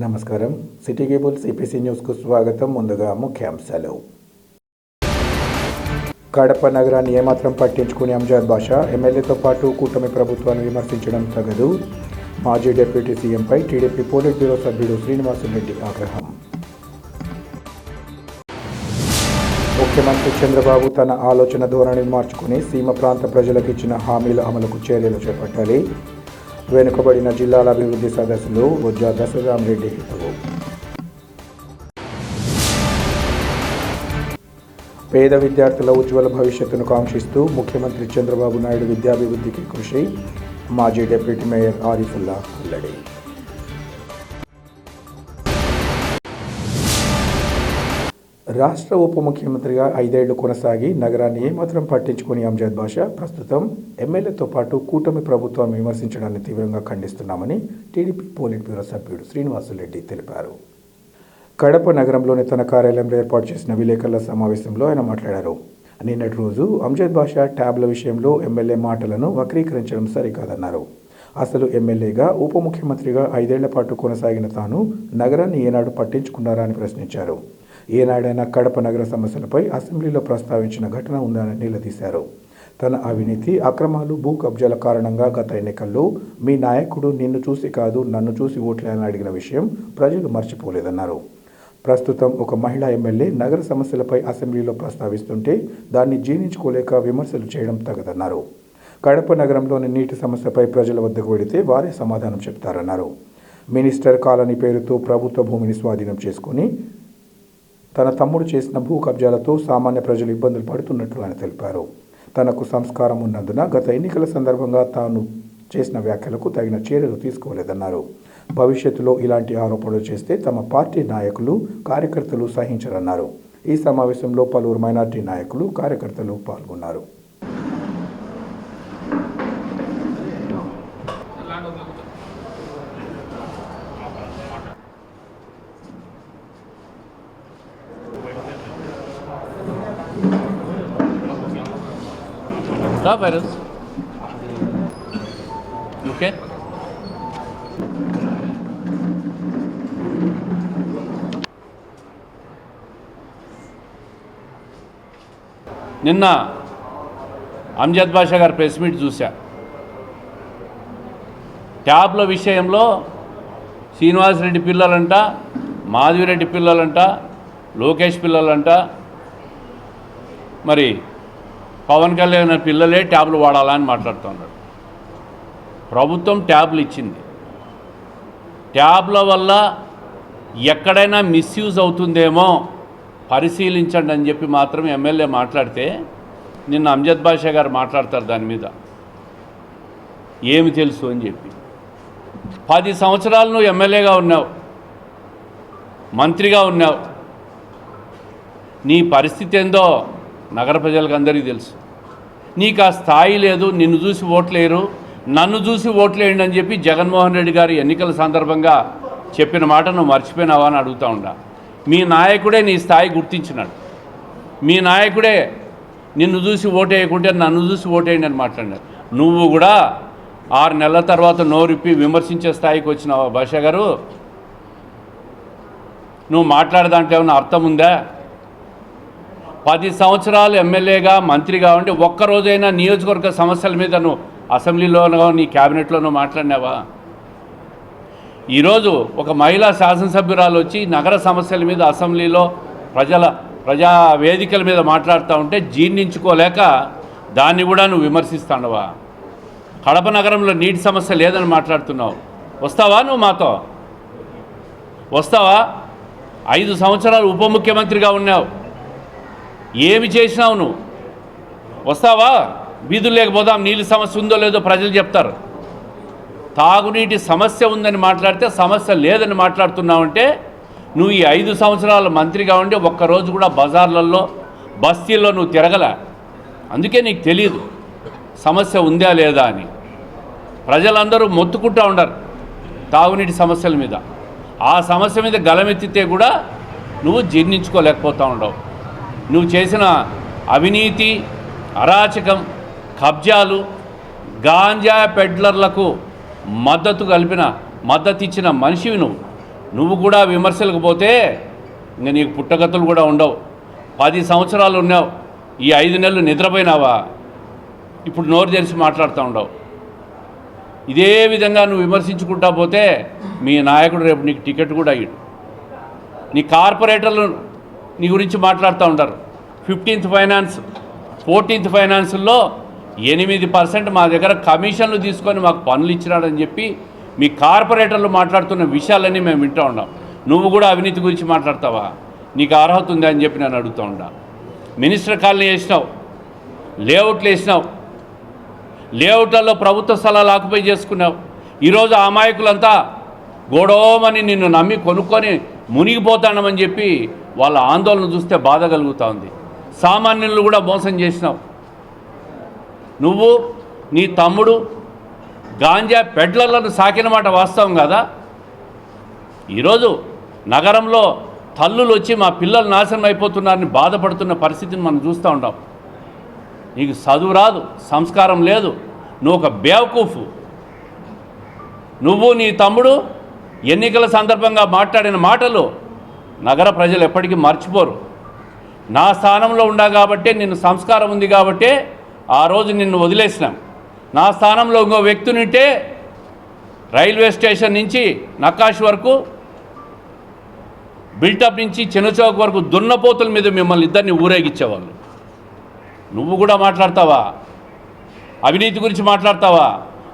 నమస్కారం. City cable CPC న్యూస్కు స్వాగతం. ముందుగా ముఖ్యాంశాలు. కడప నగరాన్ని ఏమాత్రం పట్టించుకునే అంజద్ బాషా ఎమ్మెల్యేతో పాటు కూటమి ప్రభుత్వాన్ని విమర్శించడం తగదు. మాజీ డిప్యూటీ సీఎంపై టీడీపీ పోలిట్ బ్యూరో సభ్యుడు శ్రీనివాసులరెడ్డి ఆగ్రహం. ముఖ్యమంత్రి చంద్రబాబు తన ఆలోచన ధోరణిని మార్చుకుని సీమ ప్రాంత ప్రజలకు ఇచ్చిన హామీల అమలుకు చర్యలు చేపట్టాలి. వెనుకబడిన జిల్లాల అభివృద్ధి సదస్సులు బొజ్జా దశరామరెడ్డి హితవు. పేద విద్యార్థుల ఉజ్వల భవిష్యత్తును కాంక్షిస్తూ ముఖ్యమంత్రి చంద్రబాబు నాయుడు విద్యాభివృద్ధికి కృషి. మాజీ డిప్యూటీ మేయర్ ఆరిఫుల్లా వెల్లడి. రాష్ట్ర ఉప ముఖ్యమంత్రిగా 5 ఏళ్లు కొనసాగి నగరాన్ని ఏమాత్రం పట్టించుకుని అంజద్ బాషా ప్రస్తుతం ఎమ్మెల్యేతో పాటు కూటమి ప్రభుత్వాన్ని విమర్శించడాన్ని తీవ్రంగా ఖండిస్తున్నామని టీడీపీ పోలిట్ బ్యూరో సభ్యుడు శ్రీనివాసులరెడ్డి తెలిపారు. కడప నగరంలోని తన కార్యాలయంలో ఏర్పాటు చేసిన విలేకరుల సమావేశంలో ఆయన మాట్లాడారు. నిన్నటి రోజు అంజద్ బాషా ట్యాబ్ల విషయంలో ఎమ్మెల్యే మాటలను వక్రీకరించడం సరికాదన్నారు. అసలు ఎమ్మెల్యేగా ఉప ముఖ్యమంత్రిగా 5 ఏళ్ల పాటు కొనసాగిన తాను నగరాన్ని ఏనాడు పట్టించుకున్నారా అని ప్రశ్నించారు. ఏనాడైనా కడప నగర సమస్యలపై అసెంబ్లీలో ప్రస్తావించిన ఘటన ఉందని నిలదీశారు. తన అవినీతి, అక్రమాలు, భూ కబ్జాల కారణంగా గత ఎన్నికల్లో మీ నాయకుడు నిన్ను చూసి కాదు నన్ను చూసి ఓట్లేయాలని అడిగిన విషయం ప్రజలు మర్చిపోలేదన్నారు. ప్రస్తుతం ఒక మహిళా ఎమ్మెల్యే నగర సమస్యలపై అసెంబ్లీలో ప్రస్తావిస్తుంటే దాన్ని జీర్ణించుకోలేక విమర్శలు చేయడం తగదన్నారు. కడప నగరంలోని నీటి సమస్యపై ప్రజల వద్దకు వెళితే వారే సమాధానం చెప్తారన్నారు. మినిస్టర్ కాలనీ పేరుతో ప్రభుత్వ భూమిని స్వాధీనం చేసుకుని తన తమ్ముడు చేసిన భూ కబ్జాలతో సామాన్య ప్రజలు ఇబ్బందులు పడుతున్నట్లు ఆయన తెలిపారు. తనకు సంస్కారం ఉన్నందున గత ఎన్నికల సందర్భంగా తాను చేసిన వ్యాఖ్యలకు తగిన చర్యలు తీసుకోలేదన్నారు. భవిష్యత్తులో ఇలాంటి ఆరోపణలు చేస్తే తమ పార్టీ నాయకులు, కార్యకర్తలు సహించరన్నారు. ఈ సమావేశంలో పలువురు మైనార్టీ నాయకులు, కార్యకర్తలు పాల్గొన్నారు. Virus. Okay. నిన్న అంజద్ బాషా గారు ప్రెస్ మీట్ చూశా. ట్యాబ్ల విషయంలో శ్రీనివాసరెడ్డి పిల్లలంట, మాధవిరెడ్డి పిల్లలంట, లోకేష్ పిల్లలంట, మరి పవన్ కళ్యాణ్ పిల్లలే ట్యాబ్లు వాడాలని మాట్లాడుతున్నాడు. ప్రభుత్వం ట్యాబ్లు ఇచ్చింది. ట్యాబ్ల వల్ల ఎక్కడైనా మిస్యూజ్ అవుతుందేమో పరిశీలించండి అని చెప్పి మాత్రం ఎమ్మెల్యే మాట్లాడితే నిన్న అంజద్ బాషా గారు మాట్లాడతారు దాని మీద ఏమి తెలుసు అని చెప్పి. 10 సంవత్సరాలు నువ్వు ఎమ్మెల్యేగా ఉన్నావు, మంత్రిగా ఉన్నావు. నీ పరిస్థితి ఏందో నగర ప్రజలకు అందరికీ తెలుసు. నీకు ఆ స్థాయి లేదు. నిన్ను చూసి ఓట్లేరు, నన్ను చూసి ఓట్లేయండి అని చెప్పి జగన్మోహన్ రెడ్డి గారు ఎన్నికల సందర్భంగా చెప్పిన మాట నువ్వు మర్చిపోయినావా అని అడుగుతూ ఉండా. మీ నాయకుడే నీ స్థాయి గుర్తించినాడు. మీ నాయకుడే నిన్ను చూసి ఓటేయకుంటే నన్ను చూసి ఓటేయండి అని మాట్లాడినాడు. నువ్వు కూడా 6 నెలల తర్వాత నోరిప్పి విమర్శించే స్థాయికి వచ్చినావా భాషా గారు? నువ్వు మాట్లాడదాంట్లో ఏమైనా అర్థం ఉందా? 10 సంవత్సరాలు ఎమ్మెల్యేగా, మంత్రిగా ఉండి ఒక్కరోజైనా నియోజకవర్గ సమస్యల మీద నువ్వు అసెంబ్లీలోనో నీ క్యాబినెట్లోనో మాట్లాడినావా? ఈరోజు ఒక మహిళా శాసనసభ్యురాలు వచ్చి నగర సమస్యల మీద అసెంబ్లీలో ప్రజా వేదికల మీద మాట్లాడుతూ ఉంటే జీర్ణించుకోలేక దాన్ని కూడా నువ్వు విమర్శిస్తాండవా? కడప నగరంలో నీటి సమస్య లేదని మాట్లాడుతున్నావు. వస్తావా నువ్వు మాతో? వస్తావా? 5 సంవత్సరాలు ఉప ముఖ్యమంత్రిగా ఉన్నావు. ఏమి చేసినావు నువ్వు? వస్తావా? వీధులు లేకపోదాం, నీళ్ళ సమస్య ఉందో లేదో ప్రజలు చెప్తారు. తాగునీటి సమస్య ఉందని మాట్లాడితే సమస్య లేదని మాట్లాడుతున్నావంటే నువ్వు ఈ 5 సంవత్సరాల మంత్రిగా ఉండి ఒక్కరోజు కూడా బజార్లలో, బస్తీల్లో నువ్వు తిరగలే. అందుకే నీకు తెలియదు సమస్య ఉందా లేదా అని. ప్రజలందరూ మొత్తుకుంటూ ఉండరు తాగునీటి సమస్యల మీద. ఆ సమస్య మీద గలమెత్తితే కూడా నువ్వు జీర్ణించుకోలేకపోతూ ఉండవు. నువ్వు చేసిన అవినీతి, అరాచకం, కబ్జాలు, గాంజా పెడ్లర్లకు మద్దతు ఇచ్చిన మనిషివి నువ్వు. నువ్వు కూడా విమర్శలకు పోతే ఇంకా నీకు పుట్టగతులు కూడా ఉండవు. 10 సంవత్సరాలు ఉన్నావు, ఈ 5 నెలలు నిద్రపోయినావా? ఇప్పుడు నోరు తెరిచి మాట్లాడుతూ ఉండవు. ఇదే విధంగా నువ్వు విమర్శించుకుంటా పోతే మీ నాయకుడు రేపు నీకు టికెట్ కూడా అయ్యాడు. నీ కార్పొరేటర్లు నీ గురించి మాట్లాడుతూ ఉంటారు. 15th ఫైనాన్స్ 14th ఫైనాన్స్లో 8% మా దగ్గర కమిషన్లు తీసుకొని మాకు పనులు ఇచ్చినాడని చెప్పి మీ కార్పొరేటర్లు మాట్లాడుతున్న విషయాలన్నీ మేము వింటూ ఉన్నాం. నువ్వు కూడా అవినీతి గురించి మాట్లాడతావా? నీకు అర్హత ఉందా అని చెప్పి నేను అడుగుతూ ఉంటా. మినిస్టర్ కాలనీ వేసినావు, లేఅవుట్లు వేసినావు, లేఅవుట్లలో ప్రభుత్వ స్థలాలు ఆక్యుపై చేసుకున్నావు. ఈరోజు అమాయకులంతా గోడోమని నిన్ను నమ్మి కొనుక్కొని మునిగిపోతానమని చెప్పి వాళ్ళ ఆందోళన చూస్తే బాధ కలుగుతూ ఉంది. సామాన్యులు కూడా మోసం చేసినావు. నువ్వు నీ తమ్ముడు గాంజా పెడ్లర్లను సాకిన మాట వాస్తవం కదా. ఈరోజు నగరంలో తల్లులు వచ్చి మా పిల్లలు నాశనం అయిపోతున్నారని బాధపడుతున్న పరిస్థితిని మనం చూస్తూ ఉంటాం. నీకు చదువు రాదు, సంస్కారం లేదు, నువ్వు ఒక బేవకూఫు. నువ్వు నీ తమ్ముడు ఎన్నికల సందర్భంగా మాట్లాడిన మాటలు నగర ప్రజలు ఎప్పటికీ మర్చిపోరు. నా స్థానంలో ఉండా కాబట్టే, నిన్ను సంస్కారం ఉంది కాబట్టే ఆ రోజు నిన్ను వదిలేసినాం. నా స్థానంలో ఇంకో వ్యక్తినింటే రైల్వే స్టేషన్ నుంచి నకాష్ వరకు, బిల్టప్ నుంచి చిన్నచౌక్ వరకు దున్నపోతుల మీద మిమ్మల్ని ఇద్దరిని ఊరేగించేవాళ్ళు. నువ్వు కూడా మాట్లాడతావా? అవినీతి గురించి మాట్లాడతావా?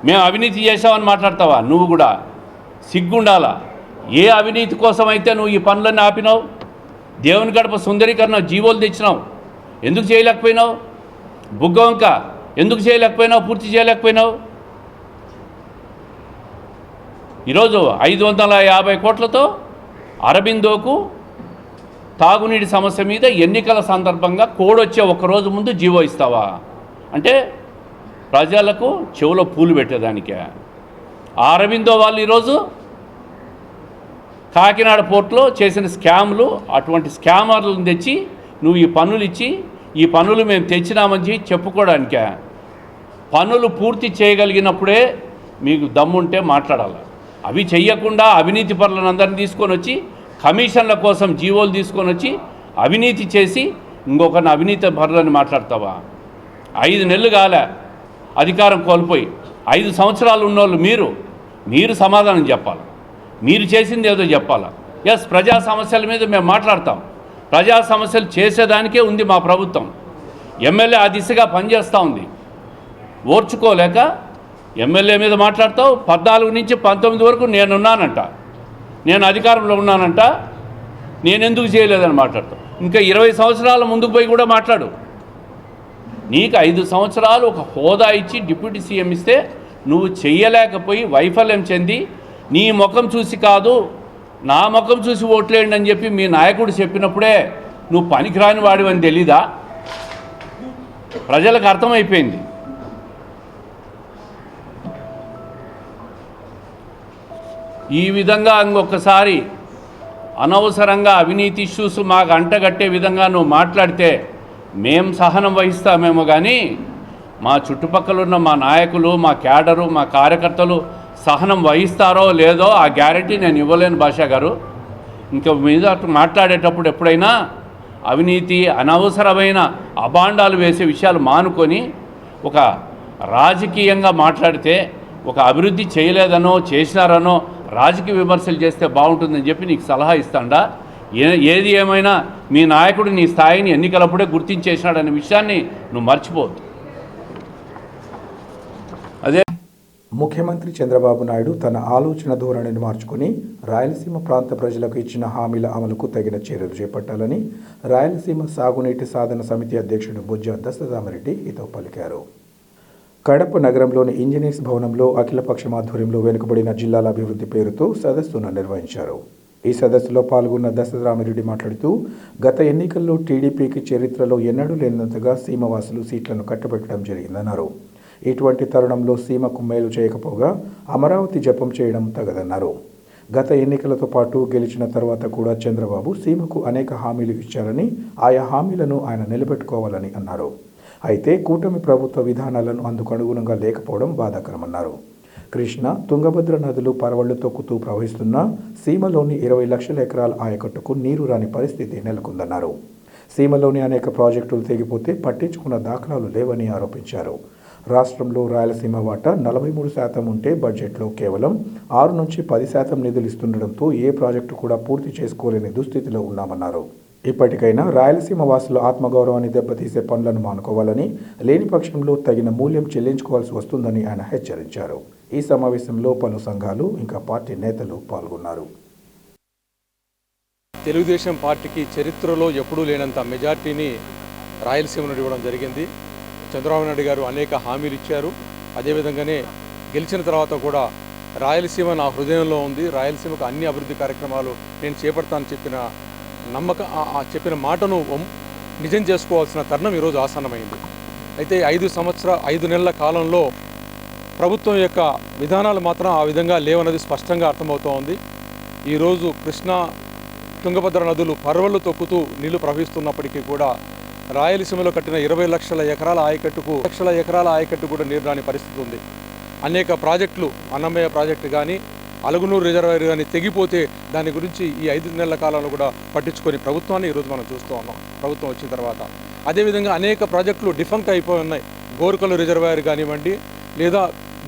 మేము అవినీతి చేసామని మాట్లాడతావా? నువ్వు కూడా సిగ్గుండాలా. ఏ అవినీతి కోసం అయితే నువ్వు ఈ పనులన్నీ ఆపినావు? దేవుని గడప సుందరీకరణ జీవోలు తెచ్చినావు, ఎందుకు చేయలేకపోయినావు? బుగ్గవంక ఎందుకు చేయలేకపోయినావు? పూర్తి చేయలేకపోయినావు? ఈరోజు 550 కోట్లతో అరబిందోకు తాగునీటి సమస్య మీద ఎన్నికల సందర్భంగా కోడొచ్చే ఒక్కరోజు ముందు జీవో ఇస్తావా? అంటే ప్రజలకు చెవులో పూలు పెట్టేదానికే. అరబిందో వాళ్ళు ఈరోజు కాకినాడ పోర్టులో చేసిన స్కామ్లు, అటువంటి స్కామర్లను తెచ్చి నువ్వు ఈ పన్నులు ఇచ్చి, ఈ పన్నులు మేము తెచ్చినామని చెప్పుకోవడానికే. పనులు పూర్తి చేయగలిగినప్పుడే మీకు దమ్ముంటే మాట్లాడాలి. అవి చెయ్యకుండా అవినీతి పరులను అందరినీ తీసుకొని వచ్చి కమిషన్ల కోసం జీవోలు తీసుకొని వచ్చి అవినీతి చేసి ఇంకొకరిని అవినీతి పరులని మాట్లాడతావా? 5 నెలలు కాలే అధికారం కోల్పోయి, 5 సంవత్సరాలు ఉన్నోళ్ళు మీరు సమాధానం చెప్పాలి. మీరు చేసింది ఏదో చెప్పాలా? ఎస్, ప్రజా సమస్యల మీద మేము మాట్లాడతాం. ప్రజా సమస్యలు చేసేదానికే ఉంది మా ప్రభుత్వం. ఎమ్మెల్యే ఆ దిశగా పనిచేస్తూ ఉంది. ఓర్చుకోలేక ఎమ్మెల్యే మీద మాట్లాడతావు. 14 నుంచి 19 వరకు నేనున్నానంట, నేను అధికారంలో ఉన్నానంట, నేనెందుకు చేయలేదని మాట్లాడతావు. ఇంకా 20 సంవత్సరాల ముందుకు పోయి కూడా మాట్లాడు. నీకు 5 సంవత్సరాలు ఒక హోదా ఇచ్చి డిప్యూటీ సీఎం ఇస్తే నువ్వు చెయ్యలేకపోయి వైఫల్యం చెంది, నీ ముఖం చూసి కాదు నా ముఖం చూసి ఓట్లేయండి అని చెప్పి మీ నాయకుడు చెప్పినప్పుడే నువ్వు పనికిరాని వాడివని తెలీదా? ప్రజలకు అర్థమైపోయింది. ఈ విధంగా ఇంకొకసారి అనవసరంగా అవినీతి ఇష్యూస్ మాకు అంటగట్టే విధంగా నువ్వు మాట్లాడితే మేం సహనం వహిస్తామేమో, కానీ మా చుట్టుపక్కల ఉన్న మా నాయకులు, మా క్యాడరు, మా కార్యకర్తలు సహనం వహిస్తారో లేదో ఆ గ్యారెంటీ నేను ఇవ్వలేను భాషా గారు. ఇంకా మీద మాట్లాడేటప్పుడు ఎప్పుడైనా అవినీతి, అనవసరమైన అభాండాలు వేసే విషయాలు మానుకొని ఒక రాజకీయంగా మాట్లాడితే, ఒక అభివృద్ధి చేయలేదనో చేసినారనో రాజకీయ విమర్శలు చేస్తే బాగుంటుందని చెప్పి నీకు సలహా ఇస్తాడా? ఏది ఏమైనా మీ నాయకుడు నీ స్థాయిని ఎన్నికలప్పుడే గుర్తించేసినాడనే విషయాన్ని నువ్వు మర్చిపోవద్దు. అదే ముఖ్యమంత్రి చంద్రబాబు నాయుడు తన ఆలోచన ధోరణిని మార్చుకుని రాయలసీమ ప్రాంత ప్రజలకు ఇచ్చిన హామీల అమలుకు తగిన చర్యలు చేపట్టాలని రాయలసీమ సాగునీటి సాధన సమితి అధ్యక్షుడు బుజ్జ దశరామిరెడ్డి హితవు పలికారు. కడప నగరంలోని ఇంజనీర్స్ భవనంలో అఖిలపక్షం ఆధ్వర్యంలో వెనుకబడిన జిల్లాల అభివృద్ధి పేరుతో సదస్సును నిర్వహించారు. ఈ సదస్సులో పాల్గొన్న దశరామిరెడ్డి మాట్లాడుతూ, గత ఎన్నికల్లో టీడీపీకి చరిత్రలో ఎన్నడూ లేనంతగా సీమవాసులు సీట్లను కట్టబెట్టడం జరిగిందన్నారు. ఇటువంటి తరుణంలో సీమకు మేలు చేయకపోగా అమరావతి జపం చేయడం తగదన్నారు. గత ఎన్నికలతో పాటు గెలిచిన తర్వాత కూడా చంద్రబాబు సీమకు అనేక హామీలు ఇచ్చారని, ఆయా హామీలను ఆయన నిలబెట్టుకోవాలని అన్నారు. అయితే కూటమి ప్రభుత్వ విధానాలను అందుకు అనుగుణంగా లేకపోవడం బాధాకరమన్నారు. కృష్ణ, తుంగభద్ర నదులు పరవళ్లు తొక్కుతూ ప్రవహిస్తున్న సీమలోని 20 లక్షల ఎకరాల ఆయకట్టుకు నీరు రాని పరిస్థితి నెలకొందన్నారు. సీమలోని అనేక ప్రాజెక్టులు తెగిపోతే పట్టించుకున్న దాఖలాలు లేవని ఆరోపించారు. రాష్ట్రంలో రాయలసీమ వాటా 43% ఉంటే బడ్జెట్లో కేవలం 6 నుంచి 10% నిధులు ఇస్తుండటంతో ఏ ప్రాజెక్టు కూడా పూర్తి చేసుకోలేని దుస్థితిలో ఉన్నామన్నారు. ఇప్పటికైనా రాయలసీమ వాసుల ఆత్మగౌరవాన్ని దెబ్బతీసే పనులను మానుకోవాలని, లేని పక్షంలో తగిన మూల్యం చెల్లించుకోవాల్సి వస్తుందని ఆయన హెచ్చరించారు. ఈ సమావేశంలో పలు సంఘాలు ఇంకా పార్టీ నేతలు పాల్గొన్నారు. తెలుగుదేశం పార్టీకి చరిత్రలో ఎప్పుడూ లేనంత మెజార్టీని రాయలసీమను ఇవ్వడం జరిగింది. చంద్రబాబు నాయుడు గారు అనేక హామీలు ఇచ్చారు. అదేవిధంగానే గెలిచిన తర్వాత కూడా రాయలసీమ నా హృదయంలో ఉంది, రాయలసీమకు అన్ని అభివృద్ధి కార్యక్రమాలు నేను చేపడతానని చెప్పిన మాటను నిజం చేసుకోవాల్సిన తరుణం ఈరోజు ఆసన్నమైంది. అయితే 5 నెలల కాలంలో ప్రభుత్వం యొక్క విధానాలు మాత్రం ఆ విధంగా లేవన్నది స్పష్టంగా అర్థమవుతూ ఉంది. ఈరోజు కృష్ణా, తుంగభద్ర నదులు పరవళ్లు తొక్కుతూ నీళ్లు ప్రవహిస్తున్నప్పటికీ కూడా రాయలసీమలో కట్టిన 20 లక్షల ఎకరాల ఆయకట్టు కూడా నీరు రాని పరిస్థితి ఉంది. అనేక ప్రాజెక్టులు, అన్నమయ్య ప్రాజెక్టు కానీ, అలగునూరు రిజర్వాయర్ కానీ తెగిపోతే దాని గురించి ఈ 5 నెలల కాలంలో కూడా పట్టించుకొని ప్రభుత్వాన్ని ఈరోజు మనం చూస్తూ ఉన్నాం. ప్రభుత్వం వచ్చిన తర్వాత అదేవిధంగా అనేక ప్రాజెక్టులు డిఫంక్ట్ అయిపోయి ఉన్నాయి. గోరుకల్లు రిజర్వాయర్ కానివ్వండి, లేదా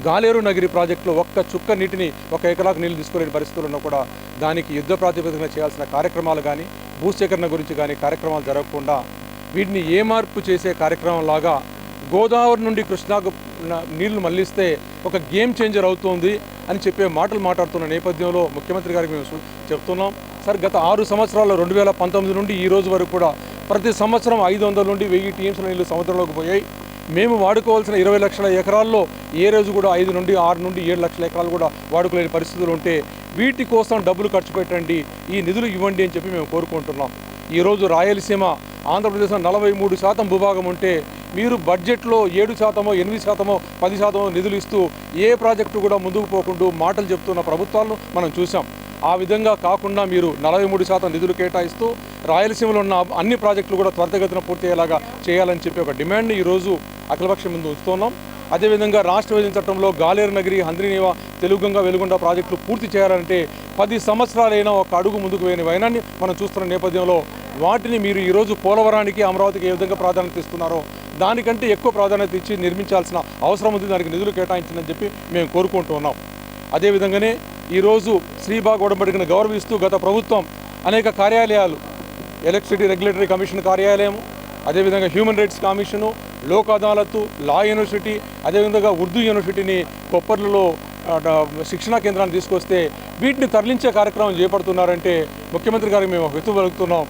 గాలేరు నగిరి ప్రాజెక్టులో ఒక్క చుక్క నీటిని 1 ఎకరాకు నీళ్లు తీసుకోలేని పరిస్థితులు ఉన్నా కూడా దానికి యుద్ధ ప్రాతిపదికన చేయాల్సిన కార్యక్రమాలు కానీ, భూసేకరణ గురించి కానీ కార్యక్రమాలు జరగకుండా వీటిని ఏ మార్పు చేసే కార్యక్రమం లాగా గోదావరి నుండి కృష్ణాకు నీళ్లు మళ్లిస్తే ఒక గేమ్ చేంజర్ అవుతుంది అని చెప్పే మాటలు మాట్లాడుతున్న నేపథ్యంలో ముఖ్యమంత్రి గారికి మేము చెప్తున్నాం. సార్, గత 6 సంవత్సరాల్లో 2019 నుండి ఈ రోజు వరకు కూడా ప్రతి సంవత్సరం 500 నుండి 1000 టీఎంసీల నీళ్లు సముద్రంలోకి పోయాయి. మేము వాడుకోవాల్సిన 20 లక్షల ఎకరాల్లో ఏ రోజు కూడా 5 నుండి 6 నుండి 7 లక్షల ఎకరాలు కూడా వాడుకోలేని పరిస్థితులు ఉంటే వీటి కోసం డబ్బులు ఖర్చు పెట్టండి, ఈ నిధులు ఇవ్వండి అని చెప్పి మేము కోరుకుంటున్నాం. ఈరోజు రాయలసీమ ఆంధ్రప్రదేశ్లో 43% భూభాగం ఉంటే మీరు బడ్జెట్లో 7%, 8%, 10% నిధులు ఇస్తూ ఏ ప్రాజెక్టు కూడా ముందుకు పోకుండా మాటలు చెప్తున్న ప్రభుత్వాలను మనం చూసాం. ఆ విధంగా కాకుండా మీరు 43% నిధులు కేటాయిస్తూ రాయలసీమలో ఉన్న అన్ని ప్రాజెక్టులు కూడా త్వరితగతిన పూర్తి అయ్యేలాగా చేయాలని చెప్పి ఒక డిమాండ్ని ఈరోజు అఖిలపక్షం ముందు ఉంచుతున్నాం. అదేవిధంగా రాష్ట్ర విభజన చట్టంలో గాలేరు నగిరి, హంద్రీనేవ, తెలుగుగంగ, వెలుగొండ ప్రాజెక్టులు పూర్తి చేయాలంటే 10 సంవత్సరాలైనా ఒక అడుగు ముందుకు వేయని వైనాన్ని మనం చూస్తున్న నేపథ్యంలో వాటిని మీరు ఈరోజు పోలవరానికి, అమరావతికి ఏ విధంగా ప్రాధాన్యత ఇస్తున్నారో దానికంటే ఎక్కువ ప్రాధాన్యత ఇచ్చి నిర్మించాల్సిన అవసరం ఉంది, దానికి నిధులు కేటాయించిందని చెప్పి మేము కోరుకుంటూ ఉన్నాం. అదేవిధంగానే ఈరోజు శ్రీబాగ్ ఒడంబడికను గౌరవిస్తూ గత ప్రభుత్వం అనేక కార్యాలయాలు, ఎలక్ట్రిసిటీ రెగ్యులేటరీ కమిషన్ కార్యాలయం, అదేవిధంగా human rights commission, Lok Adalat, లా యూనివర్సిటీ, అదేవిధంగా ఉర్దూ యూనివర్సిటీని కొప్పర్లలో శిక్షణా కేంద్రాన్ని తీసుకొస్తే వీటిని తరలించే కార్యక్రమం చేపడుతున్నారంటే ముఖ్యమంత్రి గారికి మేము హితవు పలుకుతున్నాం.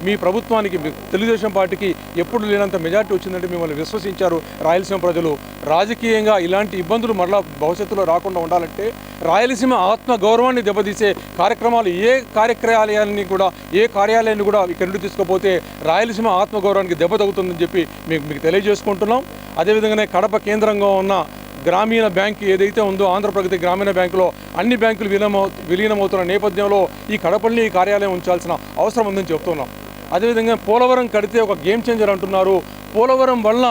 మీ ప్రభుత్వానికి, తెలుగుదేశం పార్టీకి ఎప్పుడు లేనంత మెజార్టీ వచ్చిందంటే మిమ్మల్ని విశ్వసించారు రాయలసీమ ప్రజలు. రాజకీయంగా ఇలాంటి ఇబ్బందులు మరలా భవిష్యత్తులో రాకుండా ఉండాలంటే రాయలసీమ ఆత్మ గౌరవాన్ని దెబ్బతీసే కార్యక్రమాలు ఏ కార్యాలయాన్ని కూడా ఇక్కడి నుండి తీసుకుపోతే రాయలసీమ ఆత్మగౌరవానికి దెబ్బ తగ్గుతుందని చెప్పి మీకు తెలియజేసుకుంటున్నాం. అదేవిధంగానే కడప కేంద్రంగా ఉన్న గ్రామీణ బ్యాంకు ఏదైతే ఉందో ఆంధ్రప్రగతి గ్రామీణ బ్యాంకులో అన్ని బ్యాంకులు విలీనమవుతున్న నేపథ్యంలో ఈ కడపల్లి ఈ కార్యాలయం ఉంచాల్సిన అవసరం ఉందని చెప్తున్నాం. అదేవిధంగా పోలవరం కడితే ఒక గేమ్ చేంజర్ అంటున్నారు. పోలవరం వల్ల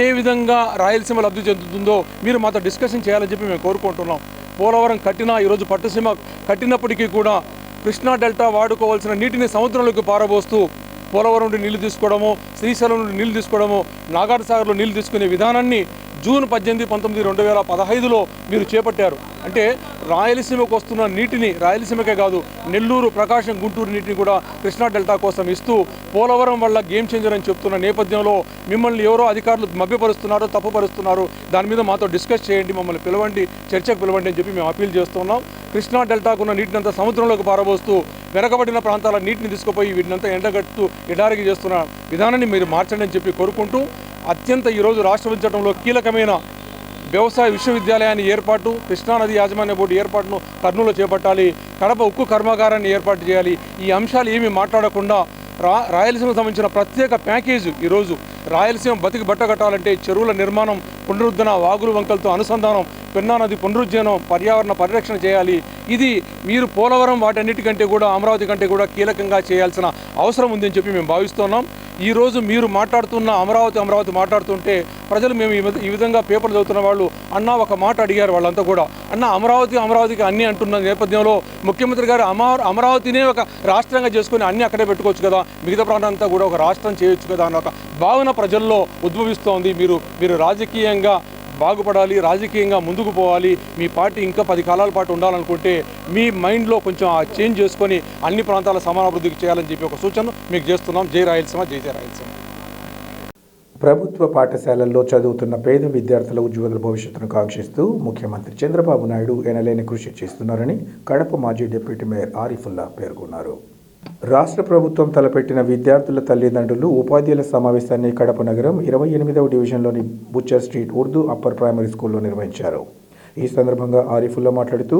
ఏ విధంగా రాయలసీమ లబ్ధి చెందుతుందో మీరు మాతో డిస్కషన్ చేయాలని చెప్పి మేము కోరుకుంటున్నాం. పోలవరం కట్టినా ఈరోజు పట్టుసీమ కట్టినప్పటికీ కూడా కృష్ణా డెల్టా వాడుకోవాల్సిన నీటిని సముద్రంలోకి పారబోస్తూ పోలవరం నుండి నీళ్లు తీసుకోవడము, శ్రీశైలం నుండి నీళ్లు తీసుకోవడము, నాగార్జునసాగర్లో నీళ్లు తీసుకునే విధానాన్ని జూన్ 18, 19, 2015లో మీరు చేపట్టారు. అంటే రాయలసీమకు వస్తున్న నీటిని, రాయలసీమకే కాదు నెల్లూరు, ప్రకాశం, గుంటూరు నీటిని కూడా కృష్ణా డెల్టా కోసం ఇస్తూ పోలవరం వల్ల గేమ్ చేంజర్ అని చెప్తున్న నేపథ్యంలో మిమ్మల్ని ఎవరో అధికారులు మభ్యపరుస్తున్నారు, తప్పుపరుస్తున్నారు. దాని మీద మాతో డిస్కస్ చేయండి, మమ్మల్ని పిలవండి, చర్చకు పిలవండి అని చెప్పి మేము అప్పీల్ చేస్తున్నాం. కృష్ణా డెల్టాకున్న నీటినంతా సముద్రంలోకి పారబోస్తూ వెనకబడిన ప్రాంతాల నీటిని తీసుకుపోయి వీటినంతా ఎండగట్టుతూ ఎడారికి చేస్తున్న విధానాన్ని మీరు మార్చండి అని చెప్పి కోరుకుంటూ అత్యంత ఈరోజు రాష్ట్ర విభజన చట్టంలో కీలకమైన వ్యవసాయ విశ్వవిద్యాలయాన్ని ఏర్పాటు, కృష్ణానది యాజమాన్య బోర్డు ఏర్పాటును కర్నూలులో చేపట్టాలి, కడప ఉక్కు కర్మాగారాన్ని ఏర్పాటు చేయాలి. ఈ అంశాలు ఏమీ మాట్లాడకుండా రాయలసీమకు సంబంధించిన ప్రత్యేక ప్యాకేజీ ఈరోజు రాయలసీమ బతికి బట్టగట్టాలంటే చెరువుల నిర్మాణం, పునరుద్ధరణ, వాగులు వంకలతో అనుసంధానం, పెన్నా నది పునరుజ్జీవనం, పర్యావరణ పరిరక్షణ చేయాలి. ఇది మీరు పోలవరం వాటన్నిటికంటే కూడా, అమరావతి కంటే కూడా కీలకంగా చేయాల్సిన అవసరం ఉందని చెప్పి మేము భావిస్తున్నాం. ఈరోజు మీరు మాట్లాడుతున్న అమరావతి మాట్లాడుతుంటే ప్రజలు మేము ఈ విధంగా పేపర్లు చదువుతున్న వాళ్ళు అన్న ఒక మాట అడిగారు వాళ్ళంతా కూడా, అన్న అమరావతికి అన్నీ అంటున్న నేపథ్యంలో ముఖ్యమంత్రి గారు అమరావతినే ఒక రాష్ట్రంగా చేసుకుని అన్నీ అక్కడే పెట్టుకోవచ్చు కదా, మిగతా ప్రాంతాంతా కూడా ఒక రాష్ట్రం చేయొచ్చు కదా అన్న ఒక భావన ప్రజల్లో ఉద్భవిస్తోంది. మీరు రాజకీయంగా బాగుపడాలి, రాజకీయంగా ముందుకు పోవాలి, మీ పార్టీ ఇంకా 10 కాలాల పాటు ఉండాలనుకుంటే మీ మైండ్లో కొంచెం ఆ చేంజ్ చేసుకొని అన్ని ప్రాంతాల సమానాభివృద్ధికి చేయాలని చెప్పి ఒక సూచన మీకు చేస్తున్నాం. జై రాయలసీమ, జై రాయలసీమ. ప్రభుత్వ పాఠశాలల్లో చదువుతున్న పేద విద్యార్థుల ఉజ్వల భవిష్యత్తును కాంక్షిస్తూ ముఖ్యమంత్రి చంద్రబాబు నాయుడు ఎనలేని కృషి చేస్తున్నారని కడప మాజీ డిప్యూటీ మేయర్ ఆరిఫుల్లా పేర్కొన్నారు. రాష్ట్ర ప్రభుత్వం తలపెట్టిన విద్యార్థుల తల్లిదండ్రులు ఉపాధ్యాయుల సమావేశాన్ని కడప నగరం 28వ డివిజన్లోని butcher street Urdu upper primary స్కూల్లో నిర్వహించారు. ఈ సందర్భంగా ఆరిఫుల్లా మాట్లాడుతూ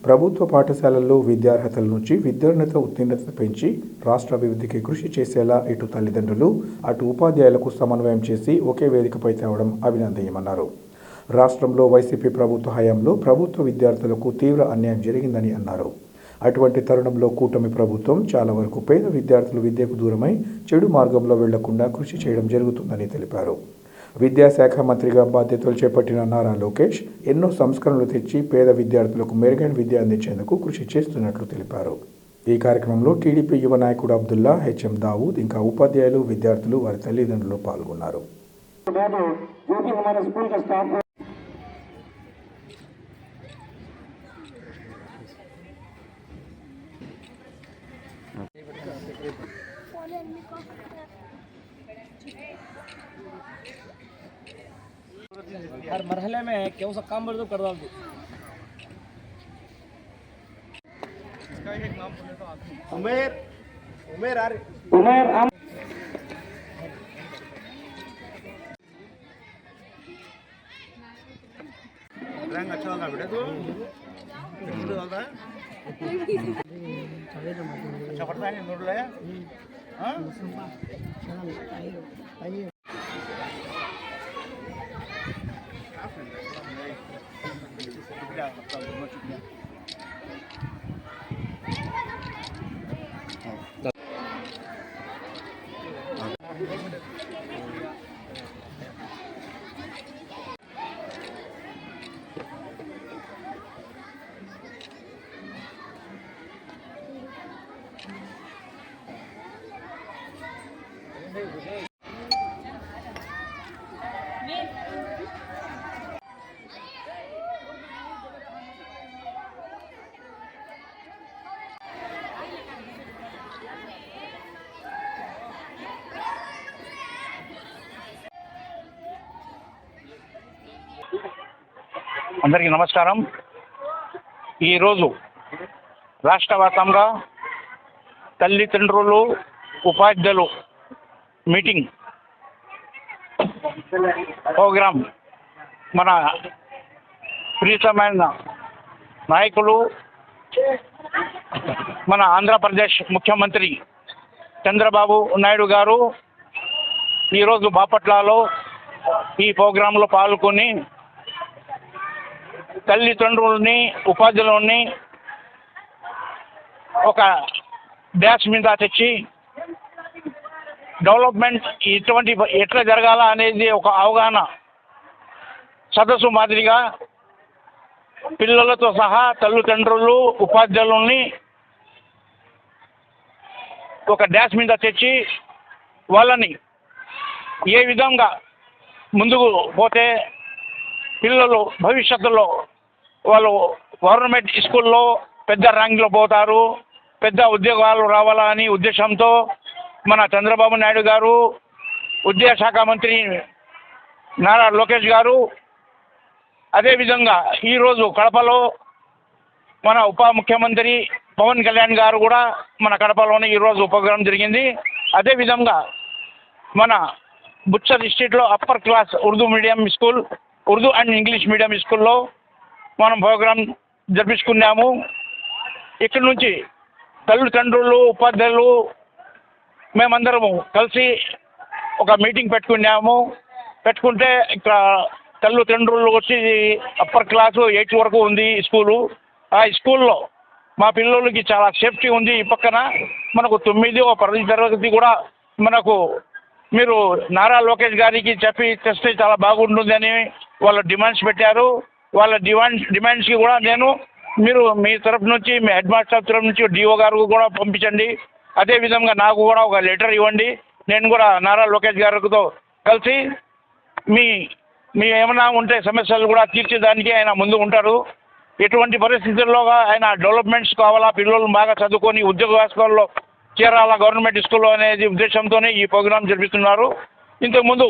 ప్రభుత్వ పాఠశాలల్లో విద్యార్హతల నుంచి విద్యోన్నత ఉత్తీర్ణత పెంచి రాష్ట్ర అభివృద్ధికి కృషి చేసేలా ఇటు తల్లిదండ్రులు అటు ఉపాధ్యాయులకు సమన్వయం చేసి ఒకే వేదికపై తేవడం అభినందనీయమన్నారు. రాష్ట్రంలో వైసీపీ ప్రభుత్వ హయాంలో ప్రభుత్వ విద్యార్థులకు తీవ్ర అన్యాయం జరిగిందని అన్నారు. అటువంటి తరుణంలో కూటమి ప్రభుత్వం చాలా వరకు పేద విద్యార్థులు విద్యకు దూరమై చెడు మార్గంలో వెళ్లకుండా కృషి చేయడం జరుగుతుందని తెలిపారు. విద్యాశాఖ మంత్రిగా బాధ్యతలు చేపట్టిన నారా లోకేష్ ఎన్నో సంస్కరణలు తెచ్చి పేద విద్యార్థులకు మెరుగైన విద్య అందించేందుకు కృషి చేస్తున్నట్లు తెలిపారు. ఈ కార్యక్రమంలో టీడీపీ యువ నాయకుడు అబ్దుల్లా, హెచ్ఎం దావూద్, ఇంకా ఉపాధ్యాయులు, విద్యార్థులు, వారి తల్లిదండ్రులు పాల్గొన్నారు. हर मरहले में क्या सा काम बोले तो कर डाल दो। उमेर हम रंग अच्छा होगा बेटा तो अच्छा पड़ता है नोट ले हाँ అందరికీ నమస్కారం. ఈరోజు రాష్ట్ర వ్యాప్తంగా తల్లిదండ్రులు ఉపాధ్యాయులు మీటింగ్ ప్రోగ్రాం మన ప్రియతమైన నాయకులు మన ఆంధ్రప్రదేశ్ ముఖ్యమంత్రి చంద్రబాబు నాయుడు గారు ఈరోజు బాపట్లలో ఈ ప్రోగ్రాంలో పాల్గొని తల్లిదండ్రులని ఉపాధ్యాయులని ఒక డాష్ మీద తెచ్చి డెవలప్మెంట్ ఎట్లా జరగాల అనేది ఒక అవగాహన సదస్సు మాదిరిగా పిల్లలతో సహా తల్లిదండ్రులు ఉపాధ్యాయులని ఒక డాష్ మీద తెచ్చి వాళ్ళని ఏ విధంగా ముందుకు పోతే పిల్లలు భవిష్యత్తులో వాళ్ళు గవర్నమెంట్ స్కూల్లో పెద్ద ర్యాంక్లో పోతారు, పెద్ద ఉద్యోగాలు రావాలా అని ఉద్దేశంతో మన చంద్రబాబు నాయుడు గారు, విద్యాశాఖ మంత్రి నారా లోకేష్ గారు, అదేవిధంగా ఈరోజు కడపలో మన ఉప ముఖ్యమంత్రి పవన్ కళ్యాణ్ గారు కూడా మన కడపలోనే ఈరోజు ప్రోగ్రాం జరిగింది. అదేవిధంగా మన బుచ్చర్ డిస్ట్రిక్ట్లో upper class Urdu medium school, Urdu and English medium స్కూల్లో మనం ప్రోగ్రాం జరిపించుకున్నాము. ఇక్కడి నుంచి తల్లిదండ్రులు ఉపాధ్యాయులు మేమందరము కలిసి ఒక మీటింగ్ పెట్టుకుంటే ఇక్కడ తల్లిదండ్రులు వచ్చి అప్పర్ క్లాసు 8 వరకు ఉంది స్కూలు. ఆ స్కూల్లో మా పిల్లలకి చాలా సేఫ్టీ ఉంది. ఈ పక్కన మనకు 9వ 10వ తరగతి కూడా మనకు మీరు నారా లోకేష్ గారికి చెప్పి తెస్తే చాలా బాగుంటుందని వాళ్ళు డిమాండ్స్ పెట్టారు. వాళ్ళ డిమాండ్స్కి కూడా మీరు మీ తరఫు నుంచి, మీ హెడ్ మాస్టర్ తరఫు నుంచి డిఓ గారు కూడా పంపించండి. అదేవిధంగా నాకు కూడా ఒక లెటర్ ఇవ్వండి. నేను కూడా నారా లోకేష్ గారితో కలిసి మీ ఏమైనా ఉంటే సమస్యలు కూడా తీర్చేదానికి ఆయన ముందు ఉంటారు. ఎటువంటి పరిస్థితుల్లో ఆయన డెవలప్మెంట్స్ కావాలా, పిల్లలు బాగా చదువుకొని ఉద్యోగాల్లో చేరాలా గవర్నమెంట్ స్కూల్లో అనేది ఉద్దేశంతోనే ఈ ప్రోగ్రాం జరిపిస్తున్నారు. ఇంతకుముందు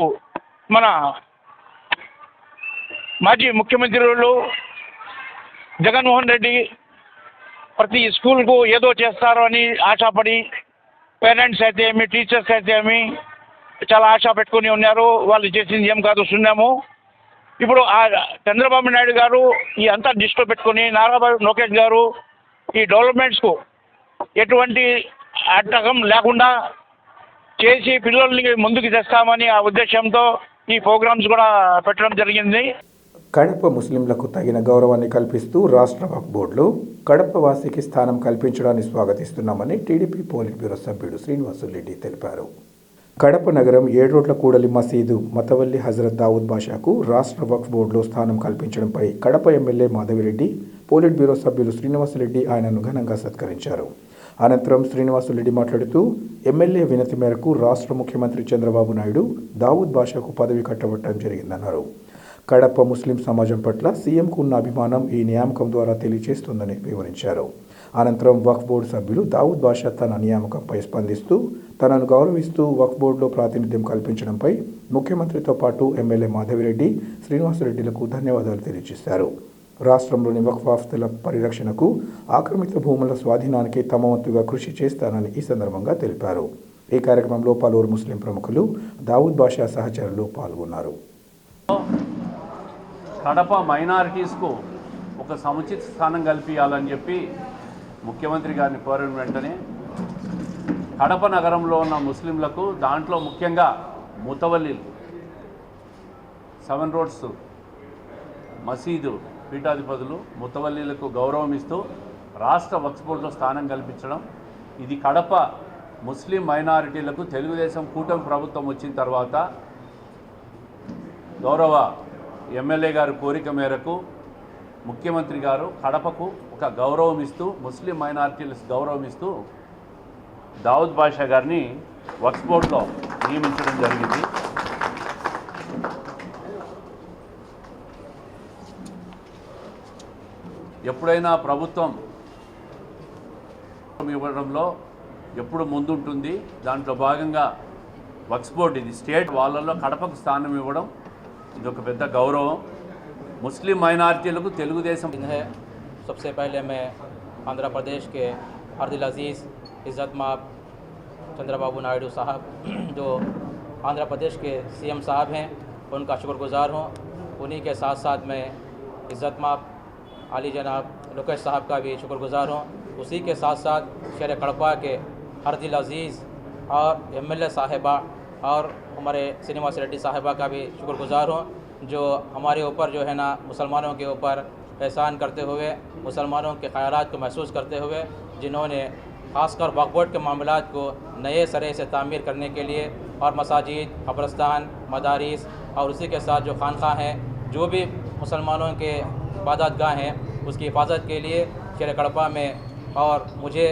మన మాజీ ముఖ్యమంత్రులు జగన్మోహన్ రెడ్డి ప్రతి స్కూల్కు ఏదో చేస్తారు అని ఆశపడి పేరెంట్స్ అయితే ఏమి, టీచర్స్ అయితే ఏమి చాలా ఆశ పెట్టుకుని ఉన్నారు. వాళ్ళు చేసింది ఏం కాదు, శూన్యము. ఇప్పుడు చంద్రబాబు నాయుడు గారు ఈ అంతా దృష్టిలో పెట్టుకుని నారా లోకేష్ గారు ఈ డెవలప్మెంట్స్కు ఎటువంటి అడ్డకం లేకుండా చేసి పిల్లల్ని ముందుకు తెస్తామని ఆ ఉద్దేశంతో ఈ ప్రోగ్రామ్స్ కూడా పెట్టడం జరిగింది. కడప ముస్లింలకు తగిన గౌరవాన్ని కల్పిస్తూ రాష్ట్ర వక్ఫ్ బోర్డులో కడప వాసికి స్థానం కల్పించడాన్ని స్వాగతిస్తున్నామని టీడీపీ పోలిట్ బ్యూరో సభ్యుడు శ్రీనివాసులరెడ్డి తెలిపారు. కడప నగరం 7 రోడ్ల కూడలి మసీదు మతవల్లి హజరత్ దావుద్ బాషాకు రాష్ట్ర వక్ఫ్ బోర్డులో స్థానం కల్పించడంపై Kadapa MLA Madhavi Reddy, polit bureau సభ్యులు శ్రీనివాసులరెడ్డి ఆయనను ఘనంగా సత్కరించారు. అనంతరం శ్రీనివాసులరెడ్డి మాట్లాడుతూ ఎమ్మెల్యే వినతి మేరకు రాష్ట్ర ముఖ్యమంత్రి చంద్రబాబు నాయుడు దావుద్ బాషాకు పదవి కట్టబెట్టడం జరిగిందన్నారు. కడప ముస్లిం సమాజం పట్ల సీఎంకు ఉన్న అభిమానం ఈ నియామకం ద్వారా తెలియజేస్తుందని వివరించారు. అనంతరం వక్ఫ్ బోర్డు సభ్యులు దావుద్ బాషా తన నియామకంపై స్పందిస్తూ తనను గౌరవిస్తూ వక్ఫ్ బోర్డులో ప్రాతినిధ్యం కల్పించడంపై ముఖ్యమంత్రితో పాటు ఎమ్మెల్యే మాధవిరెడ్డి, శ్రీనివాసరెడ్డిలకు ధన్యవాదాలు తెలియజేశారు. రాష్ట్రంలోని వక్ఫ్ ఆస్తుల పరిరక్షణకు, ఆక్రమిత భూముల స్వాధీనానికి తమ వంతుగా కృషి చేస్తానని ఈ సందర్భంగా తెలిపారు. ఈ కార్యక్రమంలో పలువురు ముస్లిం ప్రముఖులు, దావుద్ బాషా సహచరులు పాల్గొన్నారు. కడప మైనారిటీస్కు ఒక సముచిత స్థానం కల్పించాలని చెప్పి ముఖ్యమంత్రి గారిని కోరిన వెంటనే కడప నగరంలో ఉన్న ముస్లింలకు, దాంట్లో ముఖ్యంగా ముతవల్లీలు 7 రోడ్స్ మసీదు పీఠాధిపతులు ముతవల్లీలకు గౌరవం ఇస్తూ రాష్ట్ర వక్ఫ్ బోర్డులో స్థానం కల్పించడం, ఇది కడప ముస్లిం మైనారిటీలకు తెలుగుదేశం కూటమి ప్రభుత్వం వచ్చిన తర్వాత గౌరవ ఎమ్మెల్యే గారి కోరిక మేరకు ముఖ్యమంత్రి గారు కడపకు ఒక గౌరవం ఇస్తూ, ముస్లిం మైనారిటీలకు గౌరవం ఇస్తూ దావుద్ బాషా గారిని వక్ఫ్ బోర్డులో నియమించడం జరిగింది. ఎప్పుడైనా ప్రభుత్వం ఇవ్వడంలో ఎప్పుడు ముందుంటుంది. దాంట్లో భాగంగా వక్ఫ్ బోర్డు, ఇది స్టేట్ వాళ్ళల్లో కడపకు స్థానం ఇవ్వడం ఇది ఒక పెద్ద గౌరవం. ముస్లిం మైనారిటీలకు తెలుగుదేశం है। सबसे पहले मैं आंध्र प्रदेश के अर्दिल अजीज़ इज़्ज़त माब चंद्रबाबू नायडू साहब जो आंध्र प्रदेश के सीएम साहब हैं उनका शुक्रगुजार हूँ। उन्हीं के साथ साथ मैं इज़्ज़त माब आली जनाब लोकेश साहब का भी शुक्रगुजार हूँ। उसी के साथ साथ शहर कड़पा के अर्दिल अजीज़ और एमएलए साहिबा और हमारे श्रीनिवास रेड्डी साहिबा का भी शुक्रगुजार हूँ, जो हमारे ऊपर जो है ना मुसलमानों के ऊपर एहसान करते हुए, मुसलमानों के ख़यालात को महसूस करते हुए, जिन्होंने ख़ासकर वक्फ बोर्ड के मामलात को नए सरे से तामीर करने के लिए और मसाजिद, कब्रस्तान, मदारिस और उसी के साथ जो खानखा हैं, जो भी मुसलमानों के इबादतगाह हैं, उसकी हिफाजत के लिए शहर कड़पा में और मुझे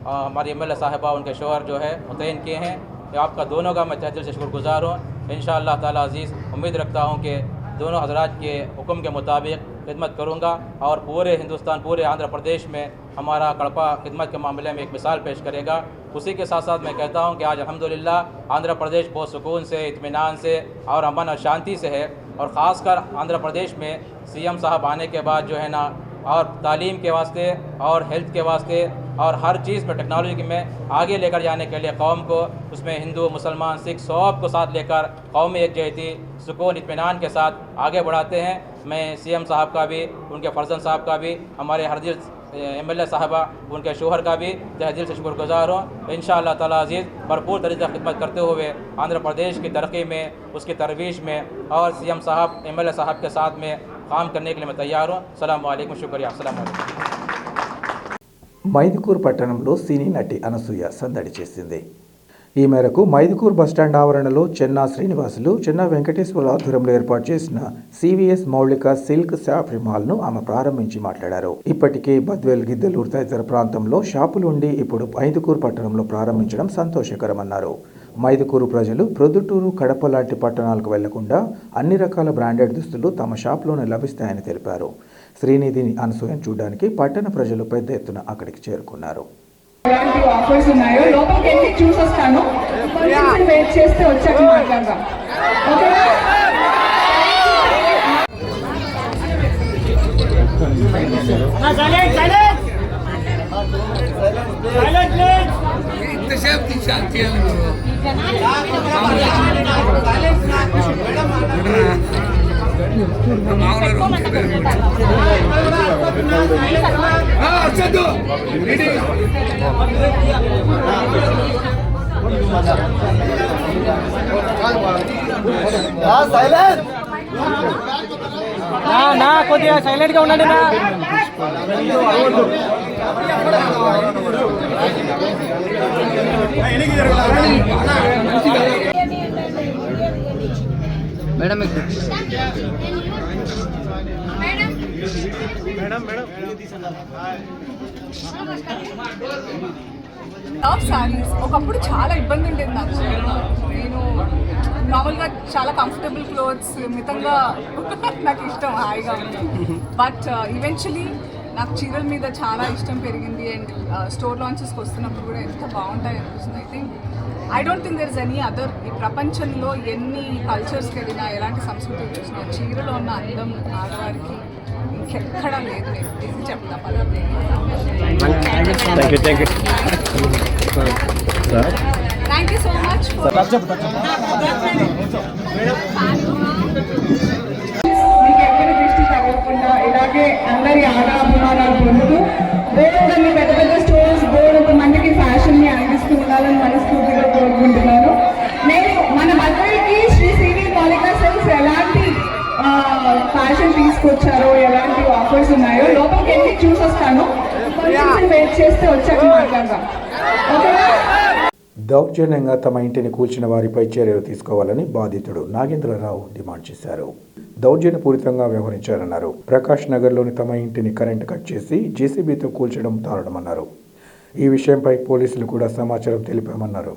हमारी एमएलए साहिबा उनके शोहर जो है मुतयन किए हैं। आपका दोनों का मैं तहे दिल से शुक्रगुजार हूँ। इंशाअल्लाह ताला अज़ीज़ उम्मीद रखता हूँ कि दोनों हज़रात के हुक्म के मुताबिक खिदमत करूँगा और पूरे हिंदुस्तान, पूरे आंध्र प्रदेश में हमारा कड़पा खिदमत के मामले में एक मिसाल पेश करेगा। उसी के साथ साथ मैं कहता हूँ कि आज अल्हम्दुलिल्लाह आंध्र प्रदेश बहुत सुकून से, इत्मीनान से और अमन और शांति से है। और ख़ासकर आंध्र प्रदेश में सीएम साहब आने के बाद जो है ना, और तालीम के वास्ते और हेल्थ के वास्ते और हर चीज़ में टेक्नोलॉजी में आगे लेकर जाने के लिए कौम को, उसमें हिंदू, मुसलमान, सिख सब को साथ लेकर कौमी एकजहती, सुकून, इत्मीनान के साथ आगे बढ़ाते हैं। मैं सीएम साहब का भी, उनके फर्जंद साहब का भी, हमारे हरदिल एमएलए साहबा उनके शोहर का भी तहे दिल से शुक्रगुजार हूँ। इंशाअल्लाह ताला अज़ीज़ भरपूर तरीक़े से खिदमत करते हुए आंध्र प्रदेश की तरक्की में, उसकी तरवीश में और सीएम साहब, एमएलए साहब के साथ में काम करने के लिए मैं तैयार हूँ। अस्सलामु अलैकुम, शुक्रिया। अस्सलामु अलैकुम। మైదుకూరు పట్టణంలో సినీ నటి అనసూయ సందడి చేసింది. ఈ మేరకు మైదుకూరు బస్టాండ్ ఆవరణలో చెన్నా శ్రీనివాసులు, చెన్నా వెంకటేశ్వర ఆధ్వర్యంలో ఏర్పాటు చేసిన సివిఎస్ మౌలిక సిల్క్ షాపింగ్ మాల్ను ఆమె ప్రారంభించి మాట్లాడారు. ఇప్పటికే బద్వేల్, గిద్దలూరు తదితర ప్రాంతంలో షాపులు ఉండి ఇప్పుడు మైదుకూరు పట్టణంలో ప్రారంభించడం సంతోషకరమన్నారు. మైదుకూరు ప్రజలు ప్రొద్దుటూరు, కడప లాంటి పట్టణాలకు వెళ్లకుండా అన్ని రకాల బ్రాండెడ్ దుస్తులు తమ షాప్లోనే లభిస్తాయని తెలిపారు. శ్రీనిధిని అనసూయను చూడడానికి పట్టణ ప్రజలు పెద్ద ఎత్తున అక్కడికి చేరుకున్నారు. ఎలాంటి ఆఫర్స్ ఉన్నాయో లోపలికి వెళ్ళి చూసొస్తాను. కొంచెం వెయిట్ చేస్తే వచ్చాక మాట్లాడదాం. ఓకేనా? కొద్దిగా సైలెంట్ గా ఉండండి. మేడం సారీస్ ఒకప్పుడు చాలా ఇబ్బంది ఉండేది నాకు. నేను నార్మల్గా చాలా కంఫర్టబుల్ క్లోత్స్ మితంగా నాకు ఇష్టం, హాయిగా ఉంటుంది. బట్ ఈవెన్చువలీ నాకు చీరల మీద చాలా ఇష్టం పెరిగింది. అండ్ స్టోర్ లాంచెస్కి వస్తున్నప్పుడు కూడా ఎంత బాగుంటాయి అనిపిస్తుంది. I don't think there is any other. ఈ ప్రపంచంలో ఎన్ని కల్చర్స్కి వెళ్ళినా, ఎలాంటి సంస్కృతికి వచ్చినా చీరలో ఉన్న అందం ఆడవారికి ఇంకెక్కడా లేదు. నేను ఇది చెప్తా. Thank you so much. మీకు ఎక్కడి దృష్టి తగ్గకుండా ఇలాగే అందరి ఆడాభిమానాలు పొందుతూ బోర్డుని పెద్ద పెద్ద స్టోర్స్ బోర్డు మందికి ఫ్యాషన్ని అందిస్తూ ఉండాలని మనస్ఫూర్తిగా కోరుకుంటున్నాను. నేను మన బద్వేల్కి శ్రీ సివి మౌలిక సిల్క్స్ ఎలాంటి ఫ్యాషన్ తీసుకొచ్చారో, ఎలాంటి ఆఫర్స్ ఉన్నాయో లోపలికి వెళ్ళి చూసొస్తాను. కొంచెం వెయిట్ చేస్తే వచ్చాక మాట్లాడదాం. ఓకేనా? దౌర్జన్యంగా తమ ఇంటిని కూల్చిన వారిపై చర్యలు తీసుకోవాలని బాధితుడు నాగేంద్రరావు డిమాండ్ చేశారు. దౌర్జన్యపూరితంగా వ్యవహరించారన్నారు. ప్రకాష్ నగర్లోని తమ ఇంటిని కరెంటు కట్ చేసి జేసీబీతో కూల్చడం దారుణమన్నారు. ఈ విషయంపై పోలీసులు కూడా సమాచారం తెలిపామన్నారు.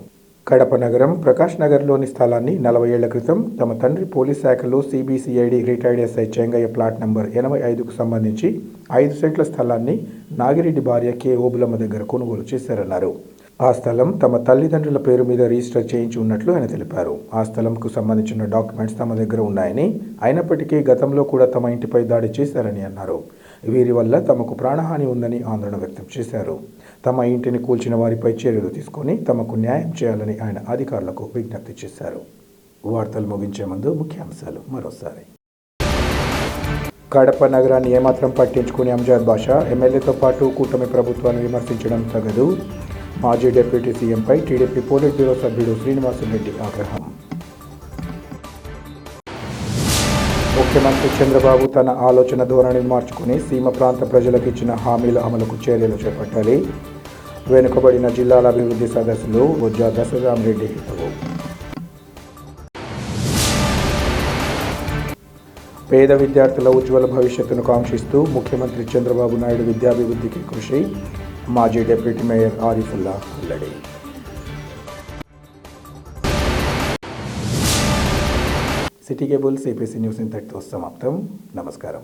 కడప నగరం ప్రకాష్ నగర్లోని స్థలాన్ని 40 ఏళ్ల క్రితం తమ తండ్రి పోలీస్ శాఖలో CBCID retired SI Chengaiah plot number 85కు సంబంధించి 5 సెంట్ల స్థలాన్ని నాగిరెడ్డి భార్య కె ఓబులమ్మ దగ్గర కొనుగోలు చేశారన్నారు. ఆ స్థలం తమ తల్లిదండ్రుల పేరు మీద రిజిస్టర్ చేయించి ఉన్నట్లు ఆయన తెలిపారు. ఆ స్థలంకు సంబంధించిన డాక్యుమెంట్స్ తమ దగ్గర ఉన్నాయని, అయినప్పటికీ గతంలో కూడా తమ ఇంటిపై దాడి చేశారని అన్నారు. వీరి వల్ల తమకు ప్రాణహాని ఉందని ఆందోళన వ్యక్తం చేశారు. తమ ఇంటిని కూల్చిన వారిపై చర్యలు తీసుకొని తమకు న్యాయం చేయాలని ఆయన అధికారులకు విజ్ఞప్తి చేశారు. వార్తలు ముగించే ముందు ముఖ్యాంశాలు మరోసారి. కడప నగరాన్ని ఏమాత్రం పట్టించుకుని అంజాద్ బాషా ఎమ్మెల్యేతో పాటు కూటమి ప్రభుత్వాన్ని విమర్శించడం తగదు. మాజీ డిప్యూటీ సీఎంపై టీడీపీ పోలిట్ బ్యూరో సభ్యుడు శ్రీనివాసులరెడ్డి ఆగ్రహం. ముఖ్యమంత్రి చంద్రబాబు తన ఆలోచన ధోరణిని మార్చుకుని సీమ ప్రాంత ప్రజలకు ఇచ్చిన హామీల అమలుకు చర్యలు చేపట్టాలి. వెనుకబడిన జిల్లాల అభివృద్ధి సదస్సులు బొజ్జా దశరామరెడ్డి హితవు. పేద విద్యార్థుల ఉజ్వల భవిష్యత్తును కాంక్షిస్తూ ముఖ్యమంత్రి చంద్రబాబు నాయుడు విద్యాభివృద్ధికి కృషి. మాజీ డిప్యూటీ మేయర్ ఆరిఫుల్లా వెల్లడి. సిటీ కేబుల్ సిపిసి న్యూస్ ఇంతటితో సమాప్తం. నమస్కారం.